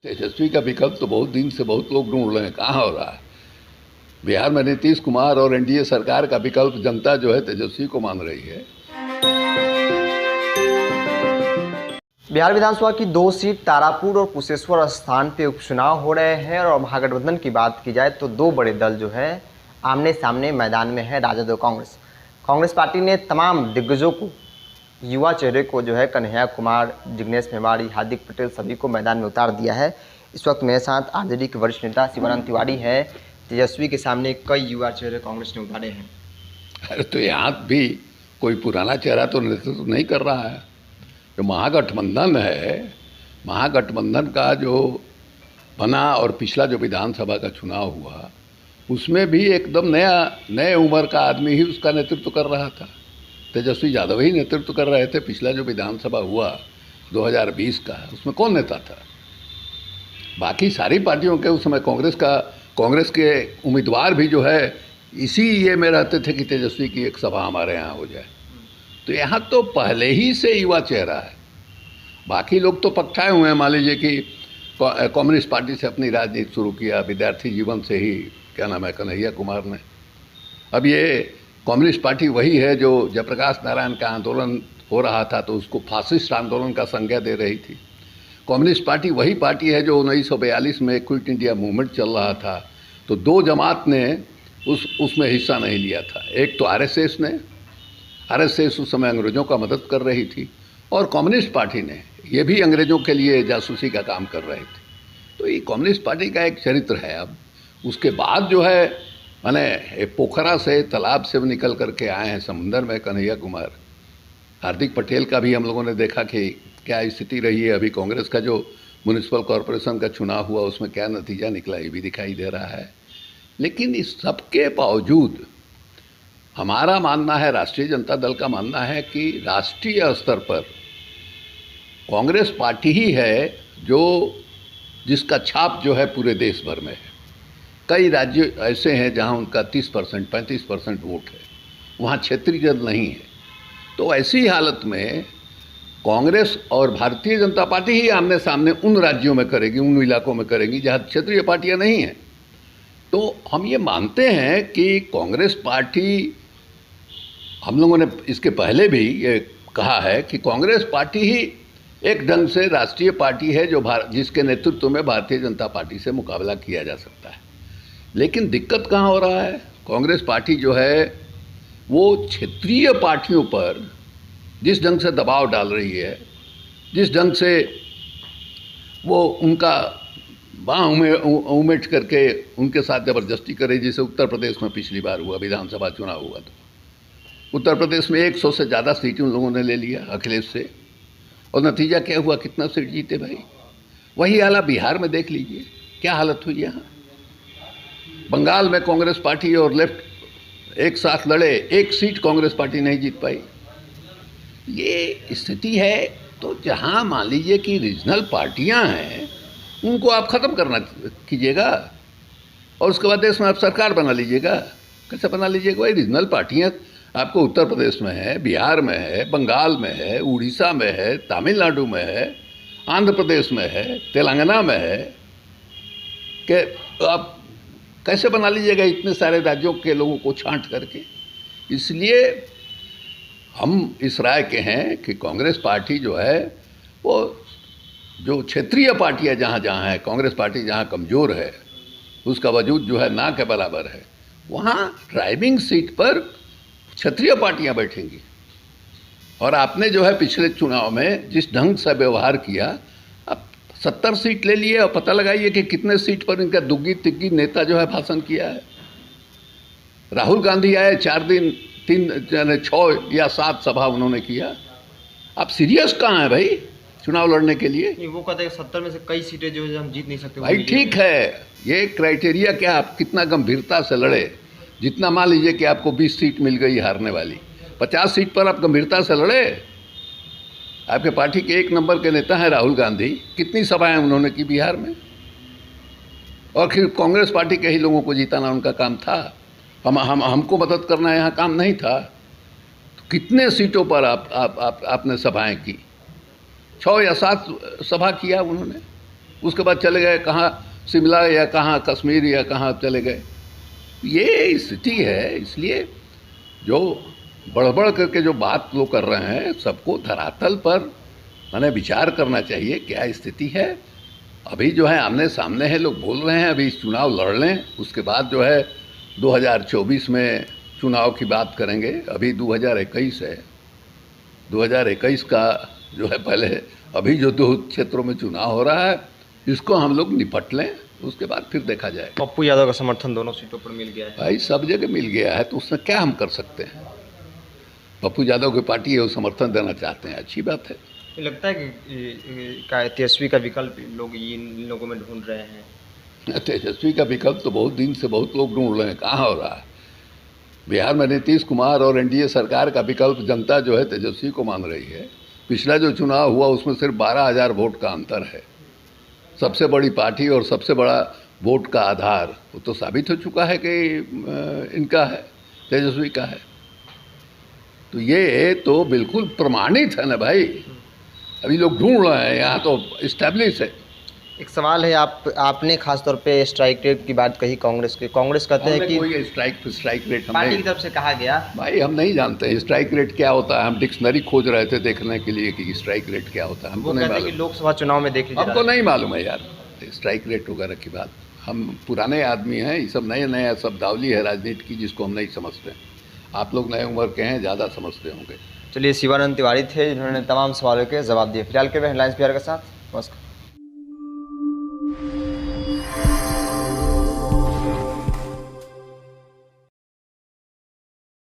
तेजस्वी का विकल्प तो बहुत दिन से बहुत लोग ढूंढ रहे हैं, कहाँ हो रहा है। बिहार में नीतीश कुमार और एनडीए सरकार का विकल्प जनता जो है तेजस्वी को मान रही है। बिहार विधानसभा की 2 सीट तारापुर और कुशेश्वर स्थान पे उपचुनाव हो रहे हैं और महागठबंधन की बात की जाए तो 2 बड़े दल जो है आमने सामने मैदान में है, राजद और कांग्रेस। कांग्रेस पार्टी ने तमाम दिग्गजों को, युवा चेहरे को जो है कन्हैया कुमार, जिग्नेश मेवाड़ी, हार्दिक पटेल सभी को मैदान में उतार दिया है। इस वक्त मेरे साथ आरजेडी के वरिष्ठ नेता शिवानंद तिवारी है। तेजस्वी के सामने कई युवा चेहरे कांग्रेस ने उतारे हैं। अरे तो यहाँ भी कोई पुराना चेहरा तो नेतृत्व नहीं कर रहा है। जो महागठबंधन है, महागठबंधन का जो बना और पिछला जो विधानसभा का चुनाव हुआ उसमें भी एकदम नए उम्र का आदमी ही उसका नेतृत्व कर रहा था। तेजस्वी यादव ही नेतृत्व कर रहे थे। पिछला जो विधानसभा हुआ 2020 का, उसमें कौन नेता था? बाकी सारी पार्टियों के उस समय कांग्रेस के उम्मीदवार भी जो है इसी ये में रहते थे कि तेजस्वी की एक सभा हमारे यहाँ हो जाए। तो यहाँ तो पहले ही से युवा चेहरा है। बाकी लोग तो पकड़ाए हुए हैं। मान लीजिए कि कम्युनिस्ट पार्टी से अपनी राजनीति शुरू किया, विद्यार्थी जीवन से ही, क्या नाम है, कन्हैया कुमार ने। अब ये कम्युनिस्ट पार्टी वही है जो जयप्रकाश नारायण का आंदोलन हो रहा था तो उसको फासिस्ट आंदोलन का संज्ञा दे रही थी। कम्युनिस्ट पार्टी वही पार्टी है जो 1942 में क्विट इंडिया मूवमेंट चल रहा था तो 2 जमात ने उसमें हिस्सा नहीं लिया था। एक तो आरएसएस ने, आरएसएस उस समय अंग्रेज़ों का मदद कर रही थी, और कम्युनिस्ट पार्टी ने, ये भी अंग्रेज़ों के लिए जासूसी का काम कर रही थी। तो ये कम्युनिस्ट पार्टी का एक चरित्र है। अब उसके बाद जो है माने पोखरा से, तालाब से निकल करके आए हैं समुंदर में कन्हैया कुमार। हार्दिक पटेल का भी हम लोगों ने देखा कि क्या स्थिति रही है। अभी कांग्रेस का जो म्युनिसिपल कॉरपोरेशन का चुनाव हुआ उसमें क्या नतीजा निकला ये भी दिखाई दे रहा है। लेकिन इस सब के बावजूद हमारा मानना है, राष्ट्रीय जनता दल का मानना है कि राष्ट्रीय स्तर पर कांग्रेस पार्टी ही है जिसका छाप जो है पूरे देश भर में है। कई राज्य ऐसे हैं जहां उनका 30%, 35% वोट है, वहां क्षेत्रीय दल नहीं है। तो ऐसी हालत में कांग्रेस और भारतीय जनता पार्टी ही आमने सामने उन राज्यों में करेगी, उन इलाकों में करेगी जहां क्षेत्रीय पार्टियां नहीं हैं। तो हम ये मानते हैं कि कांग्रेस पार्टी, हम लोगों ने इसके पहले भी ये कहा है कि कांग्रेस पार्टी ही एक ढंग से राष्ट्रीय पार्टी है जिसके नेतृत्व में भारतीय जनता पार्टी से मुकाबला किया जा सकता है। लेकिन दिक्कत कहाँ हो रहा है? कांग्रेस पार्टी जो है वो क्षेत्रीय पार्टियों पर जिस ढंग से दबाव डाल रही है, जिस ढंग से वो उनका बाँह उमेट करके उनके साथ ज़बरदस्ती करे, जैसे उत्तर प्रदेश में पिछली बार हुआ, विधानसभा चुनाव हुआ तो उत्तर प्रदेश में 100 से ज़्यादा सीटें उन लोगों ने ले लिया अखिलेश से, और नतीजा क्या हुआ? कितना सीट जीते भाई? वही हालत बिहार में देख लीजिए, क्या हालत हुई यहाँ। बंगाल में कांग्रेस पार्टी और लेफ्ट एक साथ लड़े, 1 सीट कांग्रेस पार्टी नहीं जीत पाई। ये स्थिति है। तो जहाँ मान लीजिए कि रीजनल पार्टियाँ हैं उनको आप ख़त्म करना कीजिएगा और उसके बाद देश में आप सरकार बना लीजिएगा। कैसे बना लीजिएगा? भाई रीजनल पार्टियाँ आपको उत्तर प्रदेश में है, बिहार में है, बंगाल में है, उड़ीसा में है, तमिलनाडु में है, आंध्र प्रदेश में है, तेलंगाना में है, कि आप कैसे बना लीजिएगा इतने सारे राज्यों के लोगों को छांट करके? इसलिए हम इस राय के हैं कि कांग्रेस पार्टी जो है वो जो क्षेत्रीय पार्टियां जहाँ जहाँ है, कांग्रेस पार्टी जहाँ कमज़ोर है उसका वजूद जो है ना के बराबर है, वहाँ ड्राइविंग सीट पर क्षेत्रीय पार्टियां बैठेंगी। और आपने जो है पिछले चुनाव में जिस ढंग से व्यवहार किया, अब 70 सीट ले लिए और पता लगाइए कि कितने सीट पर इनका दुग्गी तिग्गी नेता जो है भाषण किया है। राहुल गांधी आए, 4 दिन 6 या 7 सभा उन्होंने किया। आप सीरियस कहाँ हैं भाई चुनाव लड़ने के लिए? नहीं, वो कहते हैं 70 में से कई सीटें जो है हम जीत नहीं सकते। भाई ठीक है, ये क्राइटेरिया क्या, आप कितना गंभीरता से लड़े। जितना मान लीजिए कि आपको 20 सीट मिल गई हारने वाली, 50 सीट पर आप गंभीरता से लड़े। आपके पार्टी के 1 नंबर के नेता हैं राहुल गांधी, कितनी सभाएं उन्होंने की बिहार में, और फिर कांग्रेस पार्टी के ही लोगों को जिताना उनका काम था। हमको मदद करना यहाँ काम नहीं था। तो कितने सीटों पर आपने सभाएं की? 6 या 7 सभा किया उन्होंने। उसके बाद चले गए कहाँ, शिमला या कहाँ कश्मीर या कहाँ चले गए। ये स्थिति है। इसलिए जो बढ़ करके जो बात लोग कर रहे हैं, सबको धरातल पर मैंने विचार करना चाहिए क्या स्थिति है। अभी जो है आमने सामने है, लोग बोल रहे हैं अभी चुनाव लड़ लें, उसके बाद जो है 2024 में चुनाव की बात करेंगे। अभी 2021 है, 2021 का जो है पहले अभी जो 2 क्षेत्रों में चुनाव हो रहा है इसको हम लोग निपट लें, उसके बाद फिर देखा जाए। पप्पू यादव का समर्थन दोनों सीटों पर मिल गया है। भाई सब जगह मिल गया है तो उसमें क्या हम कर सकते हैं। पप्पू यादव की पार्टी है, वो समर्थन देना चाहते हैं, अच्छी बात है। लगता है कि तेजस्वी का विकल्प लोग इन लोगों में ढूंढ रहे हैं। तेजस्वी का विकल्प तो बहुत दिन से बहुत लोग ढूंढ रहे हैं, कहाँ हो रहा है। बिहार में नीतीश कुमार और एनडीए सरकार का विकल्प जनता जो है तेजस्वी को मान रही है। पिछला जो चुनाव हुआ उसमें सिर्फ 12,000 वोट का अंतर है। सबसे बड़ी पार्टी और सबसे बड़ा वोट का आधार वो तो साबित हो चुका है कि इनका है, तेजस्वी का है। तो ये तो बिल्कुल प्रमाणित है ना भाई। अभी लोग ढूंढ रहे हैं, यहाँ तो इस्टेब्लिश है। एक सवाल है, आपने खास तौर पे स्ट्राइक रेट की बात कही कांग्रेस के। कांग्रेस कहते हैं कि कोई स्ट्राइक रेट पार्टी की तरफ से कहा गया। भाई हम नहीं जानते स्ट्राइक रेट क्या होता है। हम डिक्शनरी खोज रहे थे देखने के लिए कि स्ट्राइक रेट क्या होता है, हमको नहीं मालूम। लोकसभा चुनाव में देख लीजिए, हमको नहीं मालूम है यार स्ट्राइक रेट वगैरह की बात। हम पुराने आदमी हैं, ये सब नए नए शब्दावली है राजनीति की जिसको हम नहीं समझते। आप लोग नए उम्र के हैं, ज़्यादा समझते होंगे। चलिए, शिवानंद तिवारी थे जिन्होंने तमाम सवालों के जवाब दिए। फिलहाल के हेडलाइंस बिहार के साथ। नमस्कार।